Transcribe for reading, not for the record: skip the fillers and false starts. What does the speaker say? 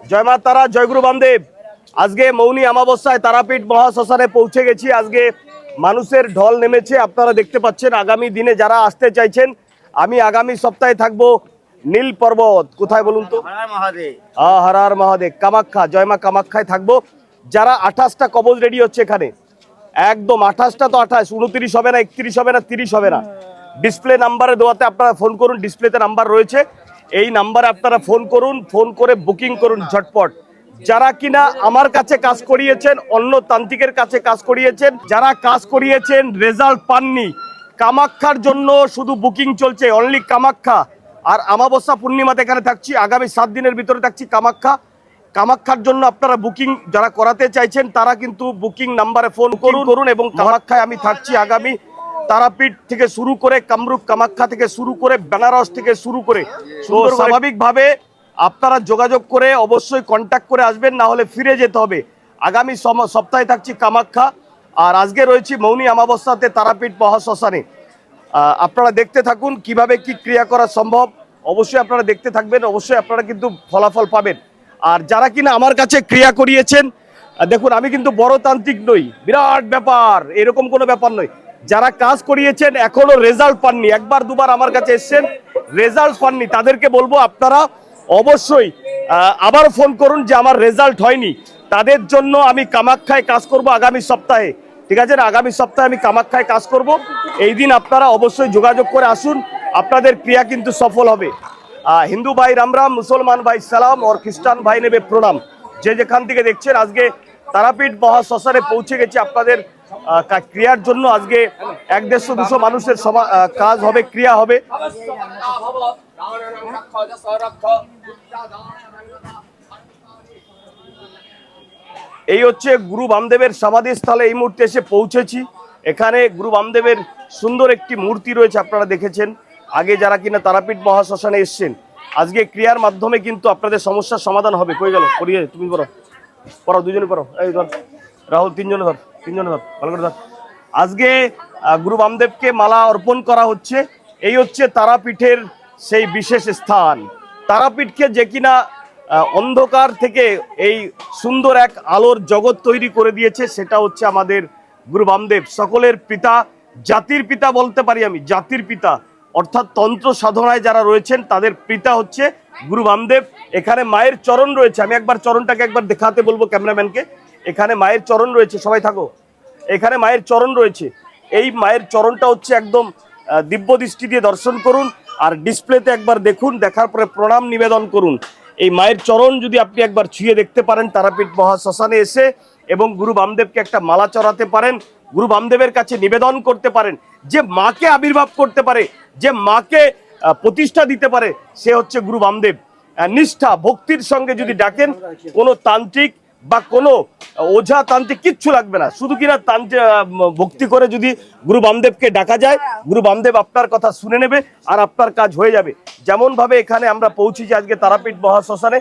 জয় মা তারা, জয় গুরু বামদেব। আজকে মৌনী অমাবস্যায় তারাপীঠ মহাশ্মশানে পৌঁছে গেছি। আজকে মানুষের ঢল নেমেছে, আপনারা দেখতে পাচ্ছেন। আগামী দিনে যারা আসতে চাইছেন, আমি আগামী সপ্তাহে থাকবো নীল পর্বত, কোথায় বলুন তো? হর হর মহাদেব, কামাখ্যা, জয় মা কামাখ্যায় থাকবো। যারা 28টা কবজ রেডি হচ্ছে এখানে, একদম 28টা তো 28, 29 হবে না, 31 হবে না, 30 হবে না। ডিসপ্লে নাম্বারে দেওয়াতে আপনারা ফোন করুন, ডিসপ্লেতে নাম্বার রয়েছে, এই নাম্বারে আপনারা ফোন করুন, ফোন করে বুকিং করুন ঝটপট। যারা কিনা আমার কাছে কাজ করিয়েছেন, অন্য তান্ত্রিকের কাছে কাজ করিয়েছেন, যারা কাজ করিয়েছেন রেজাল্ট পাননি, কামাখ্যার জন্য শুধু বুকিং চলছে, অনলি কামাখ্যা। আর অমাবস্যা পূর্ণিমাতে এখানে থাকছি, আগামী 7 দিনের ভিতরে থাকছি কামাখ্যা। কামাখ্যার জন্য আপনারা বুকিং যারা করাতে চাইছেন তারা কিন্তু বুকিং নাম্বারে ফোন করুন। এবং কামাখ্যায় আমি থাকছি আগামী তারাপীঠ থেকে শুরু করে, কামরূপ কামাখ্যা থেকে শুরু করে, বেনারস থেকে শুরু করে, স্বাভাবিকভাবে আপনারা যোগাযোগ করে অবশ্যই কন্ট্যাক্ট করে আসবেন, না হলে ফিরে যেতে হবে। আগামী সপ্তাহে থাকছি কামাখ্যা, আর আজকে রয়েছি মৌনী অমাবস্যাতে তারাপীঠ মহাশ্মশানে। আপনারা দেখতে থাকুন কিভাবে কি ক্রিয়া করা সম্ভব, অবশ্যই আপনারা দেখতে থাকবেন, অবশ্যই আপনারা কিন্তু ফলাফল পাবেন। আর যারা কিনা আমার কাছে ক্রিয়া করিয়েছেন, দেখুন আমি কিন্তু বড় তান্ত্রিক নই, বিরাট ব্যাপার, এরকম কোনো ব্যাপার নয়। যারা কাজ করিয়েছেন এখনো রেজাল্ট পাননি, একবার দুবার আমার কাছে এসেছেন, রেজাল্ট পাননি, তাদেরকে বলবো আপনারা অবশ্যই আবার ফোন করুন যে আমার রেজাল্ট হয়নি। তাদের জন্য আমি কামাখ্যায় কাজ করব আগামী সপ্তাহে, ঠিক আছে না? আগামী সপ্তাহে আমি কামাখ্যায় কাজ করব। এই দিন আপনারা অবশ্যই যোগাযোগ করে আসুন, আপনাদের ক্রিয়া কিন্তু সফল হবে। হিন্দু ভাই রাম রাম, মুসলমান ভাই সালাম, और খ্রিস্টান ভাই নেবে প্রণাম। যে যেখান থেকে দেখছেন, আজকে তারাপীঠ মহাশ্মশানে পৌঁছে গেছি আপনাদের ক্রিয়ার জন্য। আজকে 150-200 মানুষের কাজ হবে, ক্রিয়া হবে। এই হচ্ছে গুরু বামদেবের সমাধিস্থলে এই মুহূর্তে এসে পৌঁছেছি। এখানে গুরু বামদেবের সুন্দর একটি মূর্তি রয়েছে, আপনারা দেখেছেন আগে যারা কিনা তারাপীঠ মহাশ্মশানে এসছেন। আজকে ক্রিয়ার মাধ্যমে কিন্তু আপনাদের সমস্যার সমাধান হবে। কই গেল? পড়িয়ে তুমি পড়াও, দুজনে পড়াও। এই ধর রাহুল, তিনজনে ধর, ভালো করে ধর। আজকে গুরু বামদেবকে মালা অর্পণ করা হচ্ছে। এই হচ্ছে তারাপীঠের সেই বিশেষ স্থান। তারাপীঠকে যে কিনা অন্ধকার থেকে এই সুন্দর এক আলোর জগৎ তৈরি করে দিয়েছে, সেটা হচ্ছে আমাদের গুরু বামদেব, সকলের পিতা, জাতির পিতা বলতে পারি আমি, জাতির পিতা, অর্থাৎ তন্ত্র সাধনায় যারা রয়েছেন তাদের পিতা হচ্ছে গুরু বামদেব। এখানে মায়ের চরণ রয়েছে, আমি একবার চরণটাকে একবার দেখাতে বলবো ক্যামেরাম্যানকে। এখানে মায়ের চরণ রয়েছে, সবাই থাকো, এখানে মায়ের চরণ রয়েছে। এই মায়ের চরণটা হচ্ছে একদম দিব্য দৃষ্টি দিয়ে দর্শন করুন, আর ডিসপ্লেতে একবার দেখুন, দেখার পরে প্রণাম নিবেদন করুন। এই মায়ের চরণ যদি আপনি একবার ছুঁয়ে দেখতে পারেন তারাপীঠ মহাশ্মশানে এসে, এবং গুরু বামদেবকে একটা মালা চড়াতে পারেন, গুরু বামদেবের কাছে নিবেদন করতে পারেন, যে মাকে আবির্ভাব করতে পারে, যে মাকে প্রতিষ্ঠা দিতে পারে, সে হচ্ছে গুরু বামদেব। নিষ্ঠা ভক্তির সঙ্গে যদি ডাকেন, কোনো তান্ত্রিক বা কোনো ওঝা তান্ত্রিক কিচ্ছু লাগবে না, শুধু কিনা ভক্তি করে যদি গুরু বামদেবকে ডাকা যায়, গুরু বামদেব আপনার কথা শুনে নেবে আর আপনার কাজ হয়ে যাবে। যেমন ভাবে এখানে আমরা পৌঁছেছি আজকে তারাপীঠ মহাশ্মশানে,